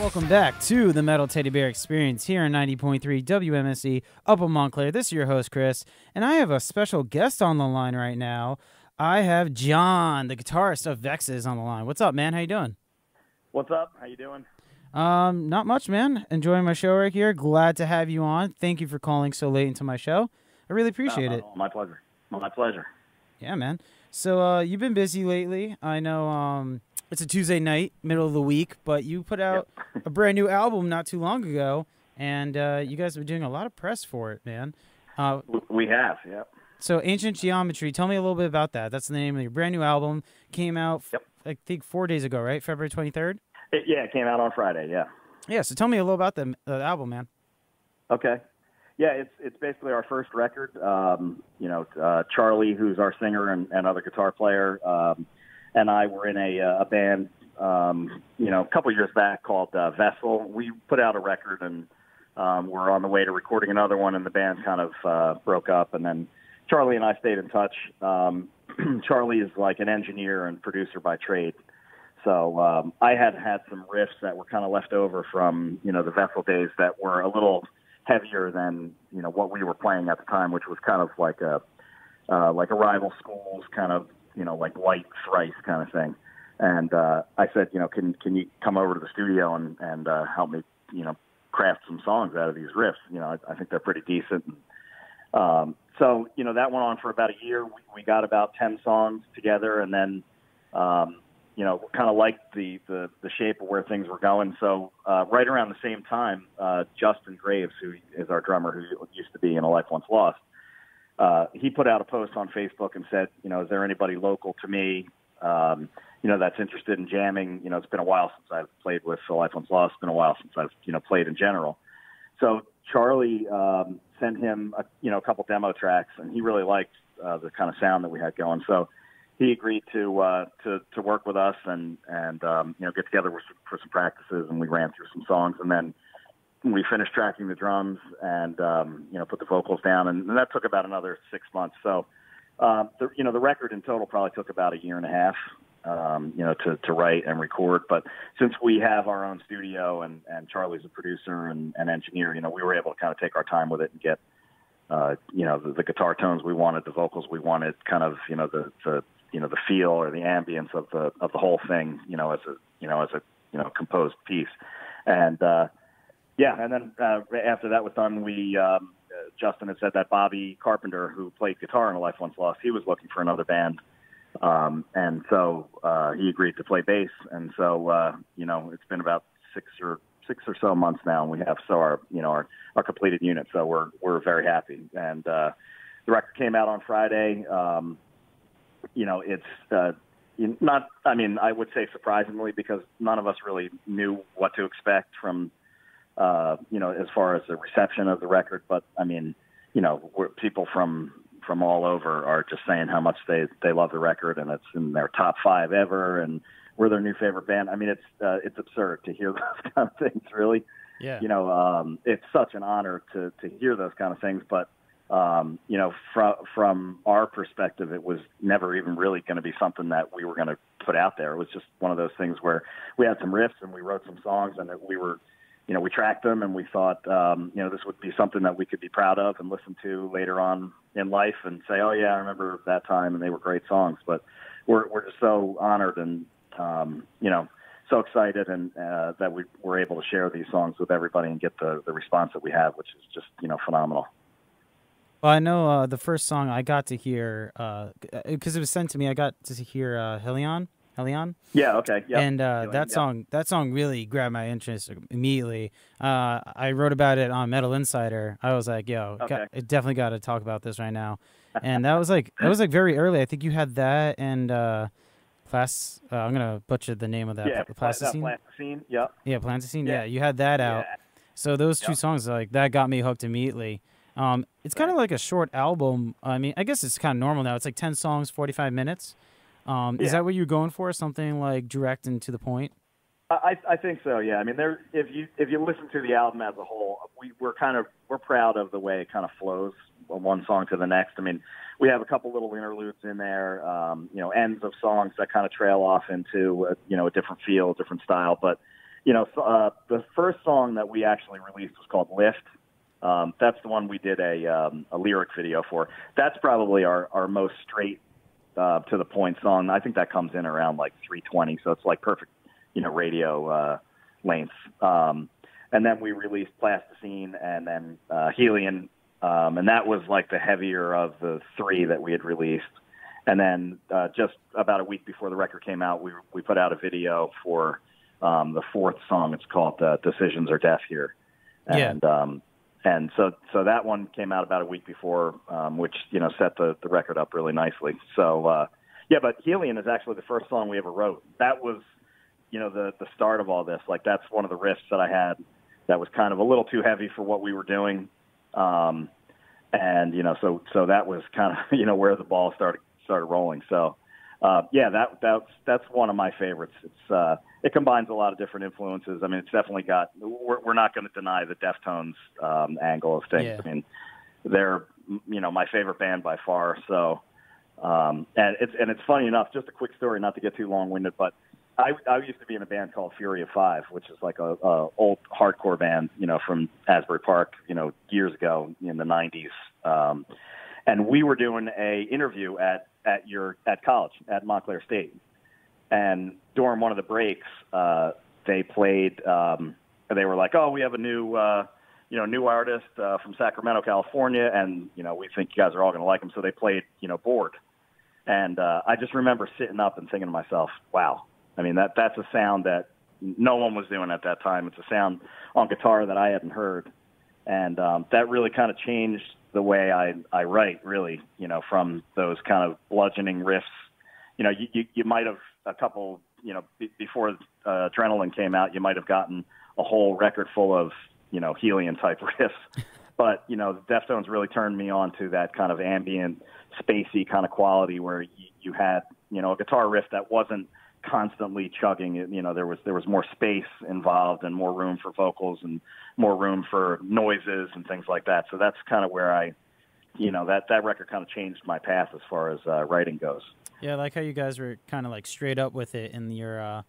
Welcome back to the Metal Teddy Bear Experience here on 90.3 WMSE up in Montclair. This is your host, Chris, and I have a special guest on the line right now. I have John, the guitarist of Vexes, on the line. What's up, man? How you doing? What's up? How you doing? Not much, man. Enjoying my show right here. Glad to have you on. Thank you for calling so late into my show. I really appreciate it. My pleasure. My pleasure. Yeah, man. So you've been busy lately. I know it's a Tuesday night, middle of the week, but you put out a brand new album not too long ago, and you guys have been doing a lot of press for it, man. We have, yep. So Ancient Geometry, tell me a little bit about that. That's the name of your brand new album. Came out, I think, 4 days ago, right? February 23rd? It came out on Friday, yeah. Yeah, so tell me a little about the album, man. Okay. Yeah, it's basically our first record. Charlie, who's our singer and other guitar player, and I were in a band, a couple years back called Vexes. We put out a record, and we're on the way to recording another one, and the band kind of broke up, and then Charlie and I stayed in touch. Charlie is like an engineer and producer by trade. So I had some riffs that were kind of left over from, the Vexes days that were a little heavier than, what we were playing at the time, which was kind of like a Rival Schools kind of, like light thrice kind of thing. And I said, can you come over to the studio and help me, craft some songs out of these riffs? I think they're pretty decent. So, that went on for about a year. We got about 10 songs together, and then, kind of liked the shape of where things were going. So right around the same time, Justin Graves, who is our drummer, who used to be in A Life Once Lost, he put out a post on Facebook and said, is there anybody local to me, that's interested in jamming? It's been a while since I've played with A Life Once Lost. It's been a while since I've, played in general. So Charlie sent him a couple demo tracks, and he really liked the kind of sound that we had going. So he agreed to work with us and get together for some practices, and we ran through some songs, and then we finished tracking the drums and put the vocals down, and that took about another 6 months. So the record in total probably took about a year and a half to write and record. But since we have our own studio and Charlie's a producer and engineer, we were able to kind of take our time with it and get the guitar tones we wanted, the vocals we wanted, kind of the feel or the ambience of the whole thing, as a composed piece. And and then after that was done, we Justin had said that Bobby Carpenter, who played guitar in A Life Once Lost, he was looking for another band, and so he agreed to play bass. And so it's been about six or so months now, and we have our completed unit. So we're very happy. And the record came out on Friday. It's not, I would say surprisingly, because none of us really knew what to expect from, as far as the reception of the record. But people from all over are just saying how much they love the record, and it's in their top 5 ever, and we're their new favorite band. It's absurd to hear those kind of things, really. Yeah. It's such an honor to hear those kind of things, but from our perspective, it was never even really going to be something that we were going to put out there. It was just one of those things where we had some riffs and we wrote some songs, and we were, we tracked them, and we thought, this would be something that we could be proud of and listen to later on in life and say, oh yeah, I remember that time, and they were great songs. But we're just so honored and, so excited and that we were able to share these songs with everybody and get the response that we have, which is just, phenomenal. Well, I know the first song I got to hear, because it was sent to me, I got to hear Helion. Yeah, okay. Yep. And that song really grabbed my interest immediately. I wrote about it on Metal Insider. I was like, I definitely got to talk about this right now. And that was like very early. I think you had that and I'm gonna butcher the name of that. Yeah, Plasticine. Plasticine. Yep. Yeah, Plasticine. Yeah, you had that out. So those two songs, like, that got me hooked immediately. It's kind of like a short album. I guess it's kind of normal now. It's like 10 songs, 45 minutes. Is that what you're going for? Something like direct and to the point? I think so. Yeah. If you listen to the album as a whole, we're proud of the way it kind of flows one song to the next. We have a couple little interludes in there, ends of songs that kind of trail off into a different feel, different style. But the first song that we actually released was called Lift. That's the one we did a lyric video for. That's probably our most straight to the point song. I think that comes in around like 3:20, so it's like perfect, radio length. And then we released Plasticine and then Helion, and that was like the heavier of the three that we had released. And then just about a week before the record came out, we put out a video for the fourth song. It's called Decisions Are Death Here. And and so that one came out about a week before, which, set the record up really nicely. So, but Helion is actually the first song we ever wrote. That was, the start of all this. Like, that's one of the riffs that I had that was kind of a little too heavy for what we were doing. And, so that was kind of, where the ball started rolling. So, that's one of my favorites. It combines a lot of different influences. I mean, it's definitely got. We're not going to deny the Deftones angle of things. Yeah. I mean, they're my favorite band by far. So, and it's funny enough. Just a quick story, not to get too long-winded, but I used to be in a band called Fury of Five, which is like a old hardcore band, from Asbury Park, years ago in the '90s. And we were doing a interview at college at Montclair State, and during one of the breaks, they played. They were like, "Oh, we have a new artist from Sacramento, California, and we think you guys are all going to like him." So they played, Bored, and I just remember sitting up and thinking to myself, "Wow, I mean that's a sound that no one was doing at that time. It's a sound on guitar that I hadn't heard, and that really kind of changed the way I write, really, from those kind of bludgeoning riffs. You might have a couple, before Adrenaline came out, you might have gotten a whole record full of, Helion type riffs. But, the Deftones really turned me on to that kind of ambient, spacey kind of quality where you had, a guitar riff that wasn't constantly chugging. There was more space involved and more room for vocals and more room for noises and things like that. So that's kind of where that record kind of changed my path as far as writing goes. Yeah, I like how you guys were kind of like straight up with it in your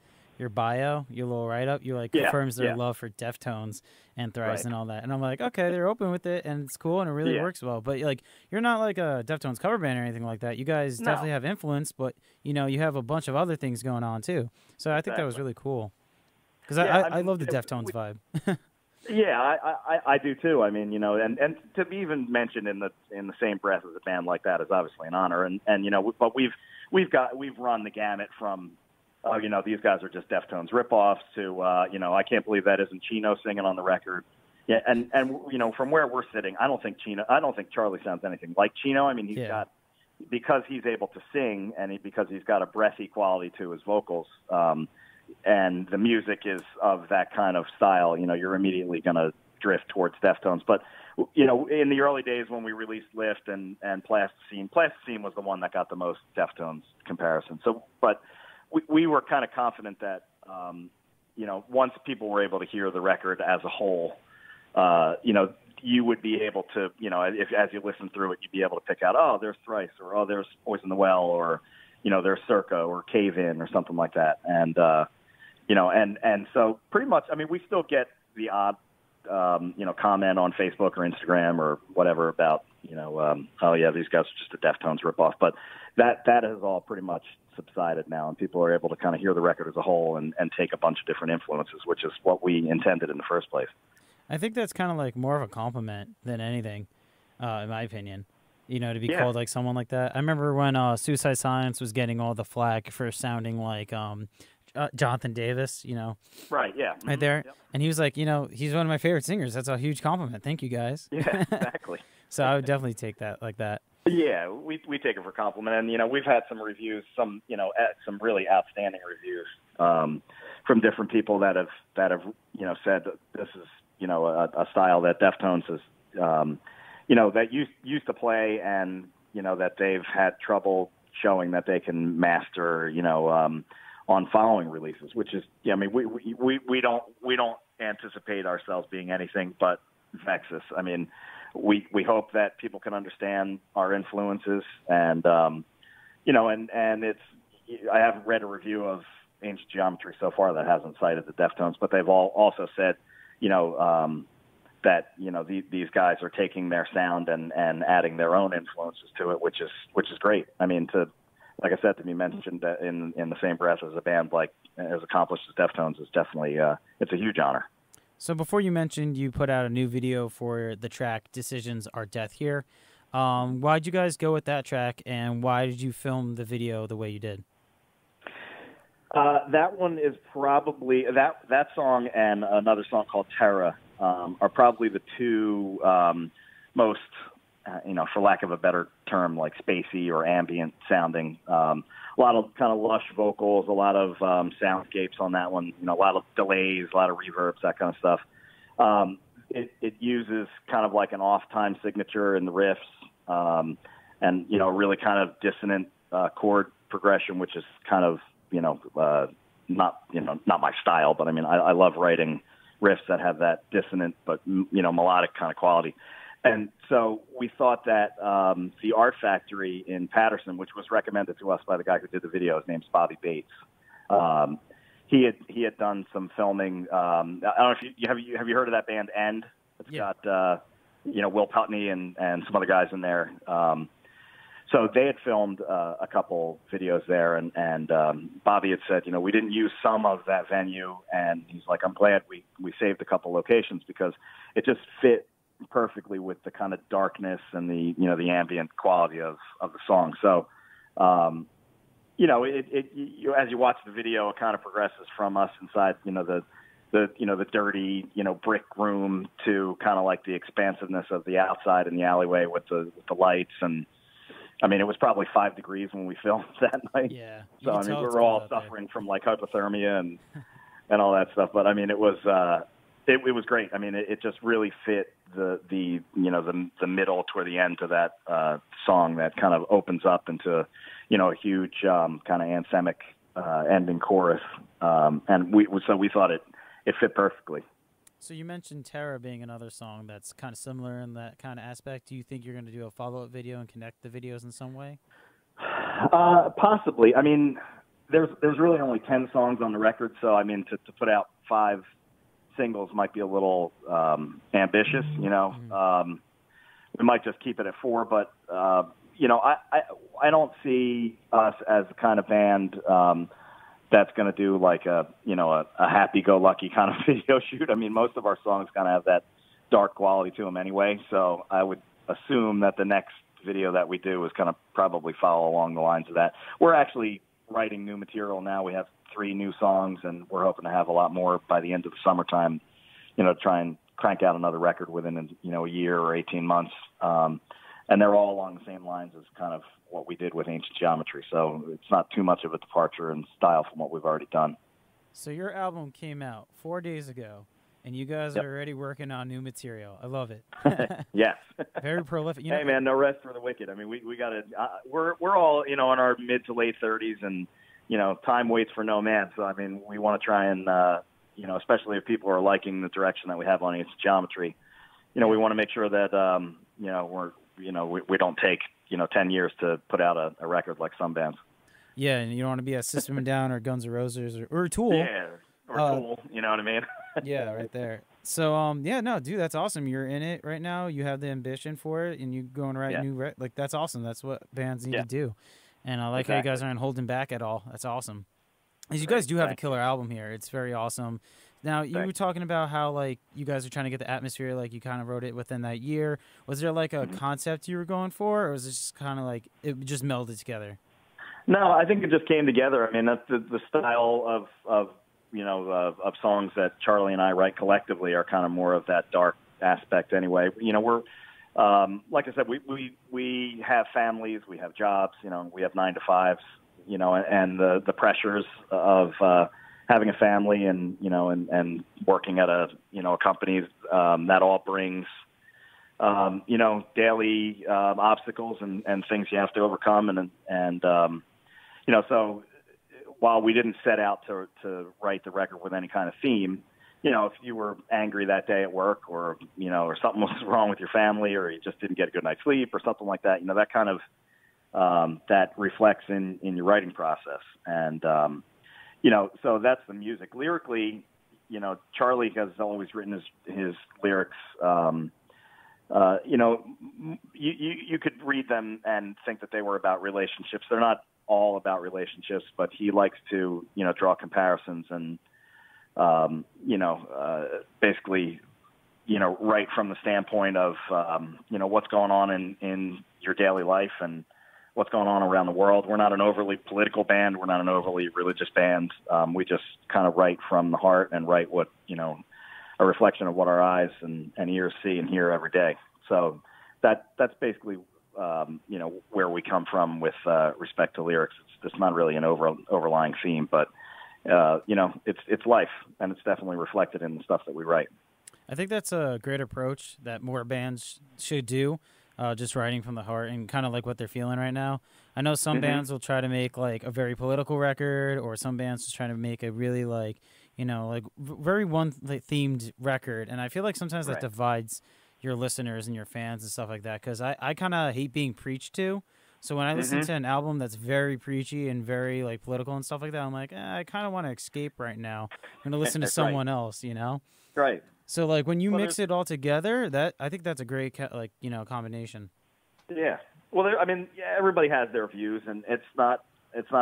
bio, your little write-up. You confirms their love for Deftones and Thrice and all that. And I'm like, okay, they're open with it and it's cool and it really works well. But you're not like a Deftones cover band or anything like that. You guys definitely have influence, but you have a bunch of other things going on too. So I think that was really cool. Because I love the Deftones vibe. Yeah, I do too. I mean, and to be even mentioned in the same breath as a band like that is obviously an honor. And but we've run the gamut from, these guys are just Deftones ripoffs to, I can't believe that isn't Chino singing on the record. Yeah, and from where we're sitting, I don't think Charlie sounds anything like Chino. I mean, he's got, because he's able to sing and because he's got a breathy quality to his vocals. And the music is of that kind of style, you're immediately going to drift towards Deftones. But, in the early days when we released Lift and Plasticine was the one that got the most Deftones comparison. So, but we were kind of confident that, once people were able to hear the record as a whole, you would be able to, as you listen through it, you'd be able to pick out, oh, there's Thrice, or oh, there's Poison in the Well, or, there's Circa or Cave In or something like that. And, and so pretty much, I mean, we still get the odd, comment on Facebook or Instagram or whatever about, oh yeah, these guys are just a Deftones ripoff. But that has all pretty much subsided now, and people are able to kind of hear the record as a whole and take a bunch of different influences, which is what we intended in the first place. I think that's kind of like more of a compliment than anything, in my opinion. To be called like someone like that. I remember when Suicide Silence was getting all the flack for sounding like Jonathan Davis, Right, yeah. Right there. Yep. And he was like, he's one of my favorite singers. That's a huge compliment. Thank you, guys. Yeah, exactly. So I would definitely take that like that. Yeah, we take it for compliment. And, we've had some reviews, some really outstanding reviews from different people that have said that this is, a style that Deftones is, that used to play and, that they've had trouble showing that they can master, on following releases, which is, we don't anticipate ourselves being anything but Vexes. I mean, we hope that people can understand our influences and, and it's, I haven't read a review of Ancient Geometry so far that hasn't cited the Deftones, but they've all also said, that these guys are taking their sound and adding their own influences to it, which is great. I mean, like I said, to be mentioned in the same breath as a band as accomplished as Deftones is definitely it's a huge honor. So before you mentioned you put out a new video for the track "Decisions Are Death Here." Why'd you guys go with that track, and why did you film the video the way you did? That one is probably that song and another song called Terra are probably the two most, for lack of a better term, like spacey or ambient sounding. A lot of kind of lush vocals, a lot of soundscapes on that one. A lot of delays, a lot of reverbs, that kind of stuff. It uses kind of like an off-time signature in the riffs, and really kind of dissonant chord progression, which is kind of not my style, but I mean I love writing riffs that have that dissonant but melodic kind of quality. And so we thought that the Art Factory in Patterson, which was recommended to us by the guy who did the video, his name's Bobby Bates. He had done some filming. I don't know if you have you heard of that band End? It's got Will Putney and some other guys in there. So they had filmed a couple videos there, and Bobby had said, we didn't use some of that venue, and he's like, I'm glad we saved a couple locations because it just fit perfectly with the kind of darkness and the the ambient quality of the song. So, as you watch the video, it kind of progresses from us inside, the dirty, brick room to kind of like the expansiveness of the outside in the alleyway with the lights. And I mean, it was probably 5 degrees when we filmed that night. Yeah. So I mean, we were all suffering from like hypothermia and all that stuff. But I mean, it was great. I mean, it just really fit the middle toward the end to that song that kind of opens up into a huge kind of anthemic ending chorus. And we thought it fit perfectly. So you mentioned Terra being another song that's kind of similar in that kind of aspect. Do you think you're going to do a follow-up video and connect the videos in some way? Possibly. I mean, there's really only 10 songs on the record, so I mean to put out 5 singles might be a little ambitious. Mm-hmm. We might just keep it at 4, but I don't see us as the kind of band that's going to do like a happy-go-lucky kind of video shoot. I mean, most of our songs kind of have that dark quality to them anyway, so I would assume that the next video that we do is going to probably follow along the lines of that. We're actually writing new material now. We have 3 new songs, and we're hoping to have a lot more by the end of the summertime, try and crank out another record within, a year or 18 months. And they're all along the same lines as kind of what we did with Ancient Geometry. So it's not too much of a departure in style from what we've already done. So your album came out 4 days ago, and you guys are already working on new material. I love it. Yes. Very prolific. Hey, man, no rest for the wicked. I mean, we got to we're all, in our mid to late 30s, and, time waits for no man. So, I mean, we want to try and, especially if people are liking the direction that we have on Ancient Geometry, we want to make sure that, we don't take, 10 years to put out a record like some bands. Yeah, and you don't want to be a System of a Down or Guns N' Roses or Tool. Yeah, or Tool, you know what I mean? Yeah, right there. So, dude, that's awesome. You're in it right now. You have the ambition for it, and you go and write new that's awesome. That's what bands need to do. And I like how you guys aren't holding back at all. That's awesome. Because you guys do have a killer album here. It's very awesome. Now, you were talking about how, like, you guys are trying to get the atmosphere, like, you kind of wrote it within that year. Was there, like, a concept you were going for, or was it just kind of, like, it just melded together? No, I think it just came together. I mean, that's the style of songs that Charlie and I write collectively are kind of more of that dark aspect anyway. We're, like I said, we have families, we have jobs, we have 9 to 5s, and the pressures of having a family and working at a company that all brings daily obstacles and things you have to overcome and so while we didn't set out to write the record with any kind of theme, if you were angry that day at work or or something was wrong with your family or you just didn't get a good night's sleep or something like that, that kind of that reflects in your writing process. And so that's the music. Lyrically, Charlie has always written his lyrics. You could read them and think that they were about relationships. They're not all about relationships, but he likes to, draw comparisons and, basically, write from the standpoint of, what's going on in your daily life and what's going on around the world. We're not an overly political band. We're not an overly religious band. We just kind of write from the heart and write what, a reflection of what our eyes and ears see and hear every day. So that's basically, where we come from with respect to lyrics. It's not really an overlying theme, but, it's life, and it's definitely reflected in the stuff that we write. I think that's a great approach that more bands should do. Just writing from the heart and kind of like what they're feeling right now. I know some bands will try to make like a very political record, or some bands just trying to make a really very one-themed record. And I feel like sometimes that divides your listeners and your fans and stuff like that, because I kind of hate being preached to. So when I listen to an album that's very preachy and very like political and stuff like that, I'm like, I kind of want to escape right now. I'm going to listen to someone else, Right. So, like, when you mix it all together, I think that's a great, combination. Yeah. Well, everybody has their views, and it's not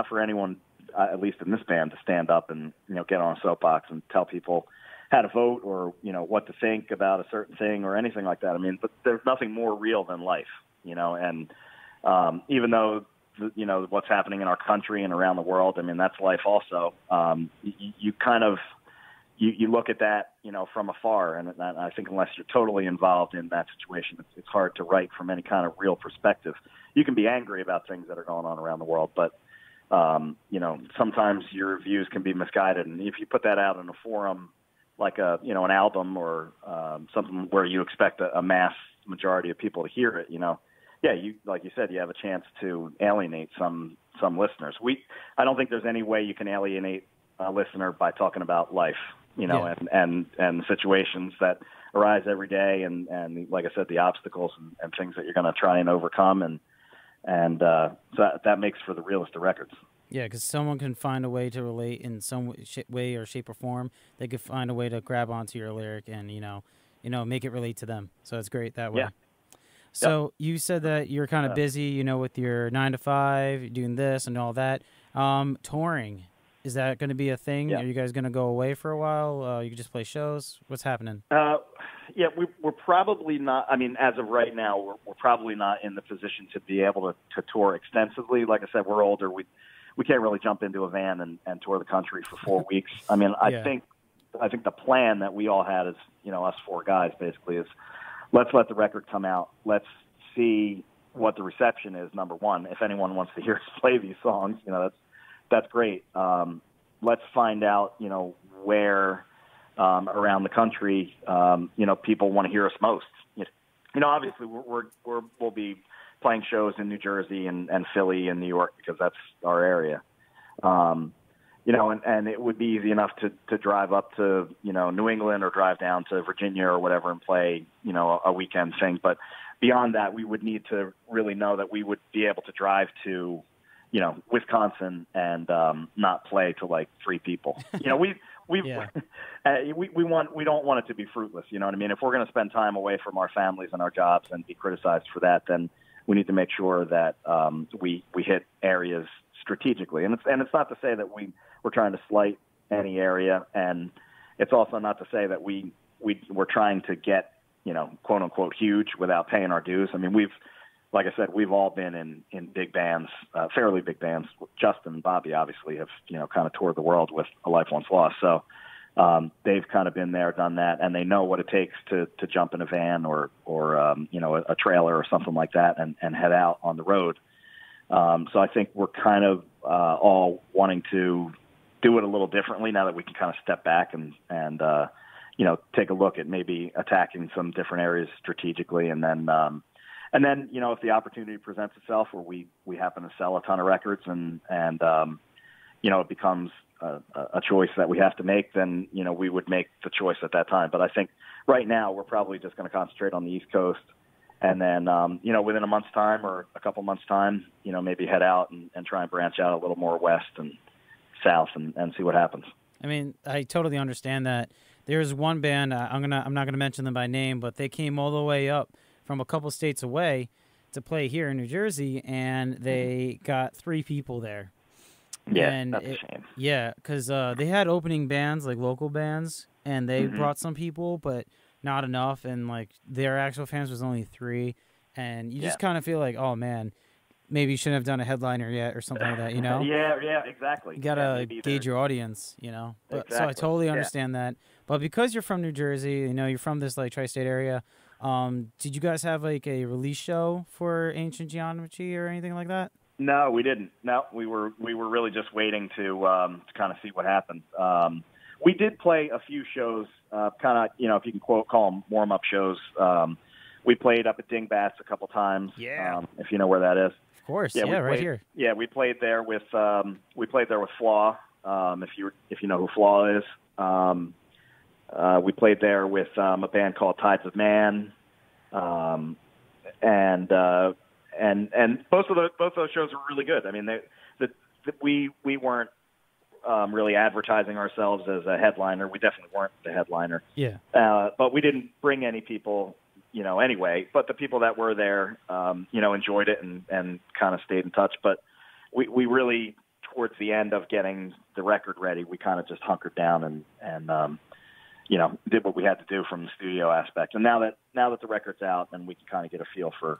for anyone, at least in this band, to stand up and, get on a soapbox and tell people how to vote or, what to think about a certain thing or anything like that. But there's nothing more real than life, and even though, what's happening in our country and around the world, that's life also. You kind of... You look at that, from afar, and I think unless you're totally involved in that situation, it's hard to write from any kind of real perspective. You can be angry about things that are going on around the world, but, sometimes your views can be misguided. And if you put that out in a forum like an album or something where you expect a mass majority of people to hear it, like you said, you have a chance to alienate some listeners. I don't think there's any way you can alienate a listener by talking about life. And situations that arise every day, and like I said, the obstacles and things that you're going to try and overcome, and so that makes for the realest of records. Yeah, because someone can find a way to relate in some way or shape or form. They could find a way to grab onto your lyric and make it relate to them. So it's great that way. Yeah. So you said that you're kind of busy, with your 9 to 5, doing this and all that. Touring. Is that going to be a thing? Yeah. Are you guys going to go away for a while? You can just play shows? What's happening? We're probably not. As of right now, we're probably not in the position to be able to tour extensively. Like I said, we're older. We can't really jump into a van and tour the country for 4 weeks. I think the plan that we all had is, us 4 guys basically, is let's let the record come out. Let's see what the reception is, number one. If anyone wants to hear us play these songs, that's great. Let's find out, where around the country, people want to hear us most. Obviously we'll be playing shows in New Jersey and Philly and New York because that's our area. And it would be easy enough to drive up to, New England or drive down to Virginia or whatever and play, a weekend thing. But beyond that, we would need to really know that we would be able to drive to, Wisconsin and not play to like 3 people. We don't want it to be fruitless. You know what I mean? If we're going to spend time away from our families and our jobs and be criticized for that, then we need to make sure that we hit areas strategically. And it's not to say that we're trying to slight any area, and it's also not to say that we're trying to get quote unquote huge without paying our dues. Like I said, we've all been in big bands, fairly big bands. Justin and Bobby obviously have, kind of toured the world with A Life Once Lost. So they've kind of been there, done that, and they know what it takes to jump in a van or a trailer or something like that and head out on the road. So I think we're kind of all wanting to do it a little differently now that we can kind of step back and take a look at maybe attacking some different areas strategically, and then, if the opportunity presents itself where we happen to sell a ton of records and it becomes a choice that we have to make, then, we would make the choice at that time. But I think right now we're probably just going to concentrate on the East Coast, and then, within a month's time or a couple months' time, maybe head out and try and branch out a little more west and south and see what happens. I mean, I totally understand that. There's one band, I'm not gonna mention them by name, but they came all the way up from a couple states away to play here in New Jersey, and they got 3 people there. Yeah, and that's a shame. Yeah, because they had opening bands, like local bands, and they brought some people, but not enough, and like their actual fans was only 3, and you just kind of feel like, oh man, maybe you shouldn't have done a headliner yet or something like that, you know? Yeah, exactly. You gotta gauge your audience, you know. But exactly. So I totally understand that. But because you're from New Jersey, you know, you're from this like tri-state area. Did you guys have like a release show for Ancient Geometry or anything like that? No, we didn't. No, we were really just waiting to kind of see what happened. We did play a few shows, kind of, you know, if you can call them warm-up shows. We played up at Dingbats a couple times. Yeah. If you know where that is. Of course. Yeah, right here. Yeah, we played there with Flaw. If you know who Flaw is. We played there with a band called Tides of Man. And both those shows were really good. I mean, we weren't really advertising ourselves as a headliner. We definitely weren't the headliner. Yeah. But we didn't bring any people, you know, anyway. But the people that were there, you know, enjoyed it and kind of stayed in touch. But we really, towards the end of getting the record ready, we kind of just hunkered down and you know, did what we had to do from the studio aspect. And now that the record's out and we can kind of get a feel for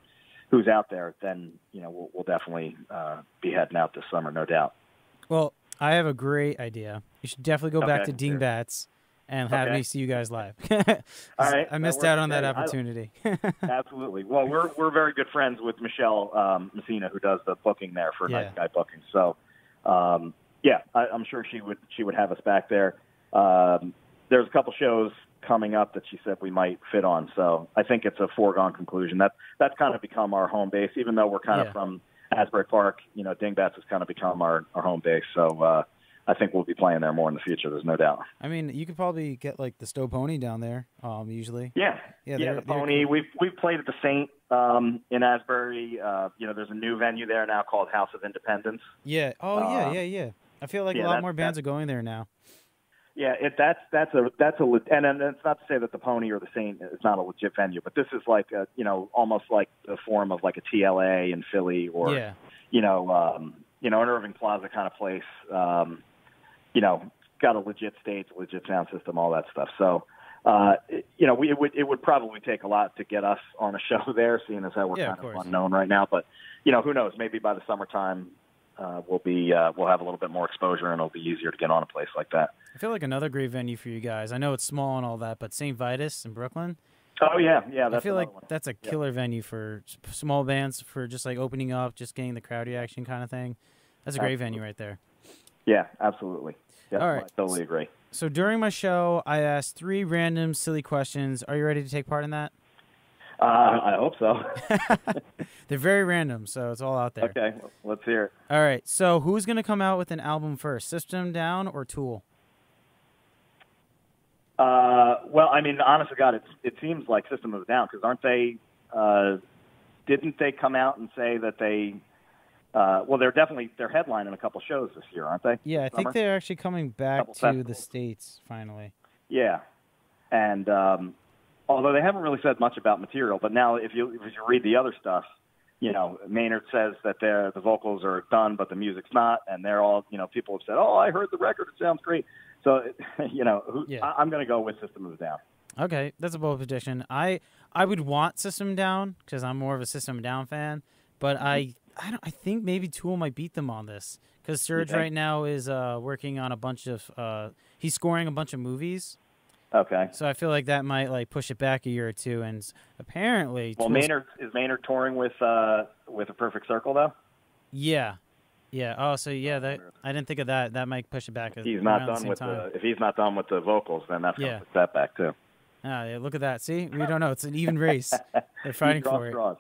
who's out there, then, you know, we'll definitely be heading out this summer, no doubt. Well, I have a great idea. You should definitely go back to Dingbats and have me see you guys live. All right. I missed out on that opportunity. Absolutely. Well, we're very good friends with Michelle Messina, who does the booking there for Night Sky Booking. So, yeah, I'm sure she would have us back there. There's a couple shows coming up that she said we might fit on, so I think it's a foregone conclusion. That's kind of become our home base, even though we're kind of from Asbury Park. You know, Dingbats has kind of become our home base, so I think we'll be playing there more in the future. There's no doubt. I mean, you could probably get like the Stowe Pony down there, usually. Yeah, the Pony. Cool. We've played at the Saint in Asbury. You know, there's a new venue there now called House of Independence. Yeah. Oh, yeah. I feel like a lot more bands are going there now. Yeah, that's and it's not to say that the Pony or the Saint is not a legit venue, but this is like a, you know, almost like the form of like a TLA in Philly or you know, an Irving Plaza kind of place. You know, got a legit stage, legit sound system, all that stuff. So, you know, it would probably take a lot to get us on a show there, seeing as how we're kind of unknown right now. But you know, who knows? Maybe by the summertime, we'll have a little bit more exposure, and it'll be easier to get on a place like that. I feel like another great venue for you guys. I know it's small and all that, but St. Vitus in Brooklyn. Oh yeah. That's I feel like that's a killer venue for small bands, for just like opening up, just getting the crowd reaction kind of thing. That's a great venue right there. Yeah, absolutely. All right, I totally agree. So during my show, I asked 3 random silly questions. Are you ready to take part in that? I hope so. They're very random, so it's all out there. Okay, let's hear it. All right, so who's going to come out with an album first, System Down or Tool? Well, I mean, honest to God, it seems like System of a Down, because aren't they? Didn't they come out and say that they? Well, they're headlining a couple shows this year, aren't they? Yeah, I think they're actually coming back to the States finally. Yeah, and although they haven't really said much about material, but now if you read the other stuff, you know, Maynard says that the vocals are done, but the music's not, and they're all, you know, people have said, "Oh, I heard the record; it sounds great." So, you know, I'm going to go with System of a Down. Okay, that's a bold prediction. I would want System Down because I'm more of a System Down fan, but I think maybe Tool might beat them on this because Serge right now is working on a bunch of he's scoring a bunch of movies. Okay. So I feel like that might like push it back a year or two, and apparently. Well, Maynard touring with A Perfect Circle though? Yeah. Yeah. Oh, so yeah, I didn't think of that. That might push it back. If he's not done with the vocals, then that's going to push that back too. Yeah, look at that. See, we don't know. It's an even race. They're fighting for it.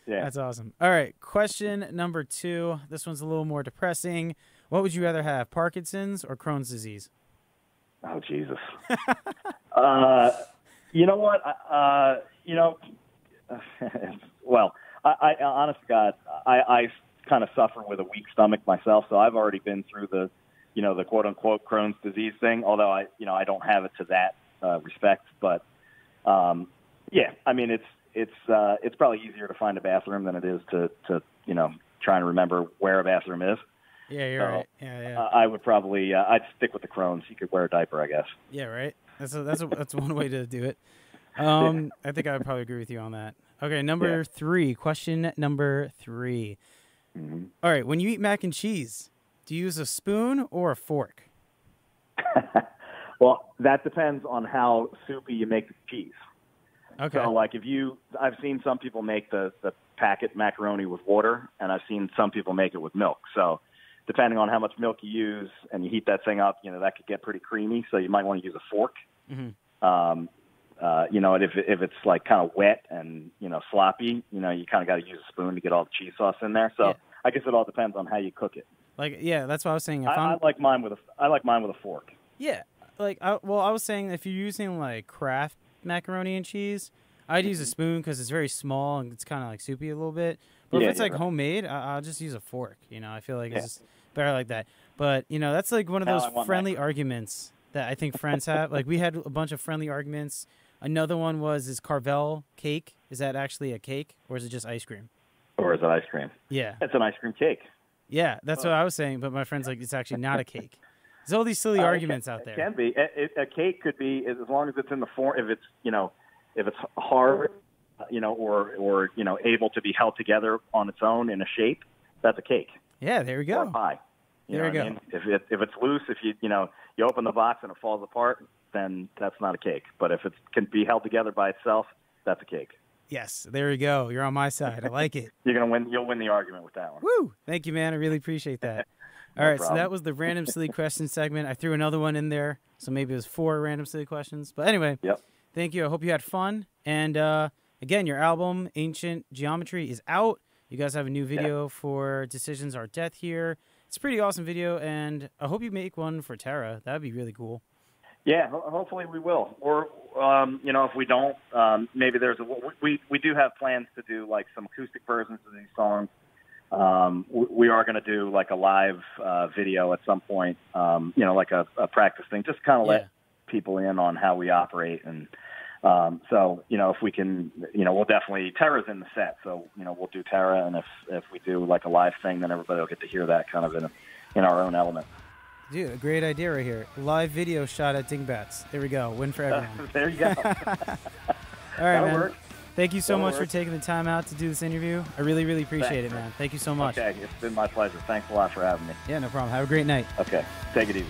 Yeah. That's awesome. All right, question number 2. This one's a little more depressing. What would you rather have, Parkinson's or Crohn's disease? Oh, Jesus. You know what? Well, I honest to God, I kind of suffer with a weak stomach myself, so I've already been through the the quote unquote Crohn's disease thing. Although I don't have it to that respect, but yeah, I mean it's probably easier to find a bathroom than it is to trying to remember where a bathroom is. Yeah, you're right. Yeah. I would probably I'd stick with the Crohn's. You could wear a diaper, I guess. Yeah, right. That's one way to do it. I think I would probably agree with you on that. Okay, number 3. Question number 3. Mm-hmm. All right, when you eat mac and cheese, do you use a spoon or a fork? Well, that depends on how soupy you make the cheese. Okay. So, like, I've seen some people make the packet macaroni with water, and I've seen some people make it with milk. So, depending on how much milk you use and you heat that thing up, that could get pretty creamy. So, you might want to use a fork. Mm-hmm. And if it's like kind of wet and sloppy, you kind of got to use a spoon to get all the cheese sauce in there. So, I guess it all depends on how you cook it. Like, yeah, that's what I was saying. I like mine with a fork. Yeah, like, I was saying if you're using like Kraft macaroni and cheese, I'd use a spoon because it's very small and it's kind of like soupy a little bit. But if it's like homemade, I'll just use a fork. I feel like it's just better like that. But that's like one of those friendly arguments that I think friends have. Like we had a bunch of friendly arguments. Another one is Carvel cake? Is that actually a cake or is it just ice cream? Or is it ice cream? Yeah, it's an ice cream cake. Yeah, that's what I was saying. But my friend's like, it's actually not a cake. There's all these silly arguments out there. It can be. A cake could be as long as it's in the form. If it's hard, or able to be held together on its own in a shape, that's a cake. Yeah, there we go. Or a pie. There we go. I mean? If it's loose, if you open the box and it falls apart, then that's not a cake. But if it can be held together by itself, that's a cake. Yes, there we go. You're on my side. I like it. You're gonna win. You'll win the argument with that one. Woo! Thank you, man. I really appreciate that. All right, problem. So that was the random silly question segment. I threw another one in there, so maybe it was 4 random silly questions. But anyway, Thank you. I hope you had fun. And again, your album Ancient Geometry is out. You guys have a new video for Decisions Are Death here. It's a pretty awesome video, and I hope you make one for Tara. That'd be really cool. Yeah, hopefully we will. Or if we don't, maybe we do have plans to do like some acoustic versions of these songs. We are going to do like a live video at some point, like a practice thing, just kind of let people in on how we operate. And so, if we can, we'll definitely, Tara's in the set, so, we'll do Tara. And if we do like a live thing, then everybody will get to hear that kind of in our own element. Dude, a great idea right here. Live video shot at Dingbats. There we go. Win for everyone. There you go. All right, That'll man. work. Thank you so much for taking the time out to do this interview. I really, really appreciate it, man. Thank you so much. Okay, it's been my pleasure. Thanks a lot for having me. Yeah, no problem. Have a great night. Okay, take it easy.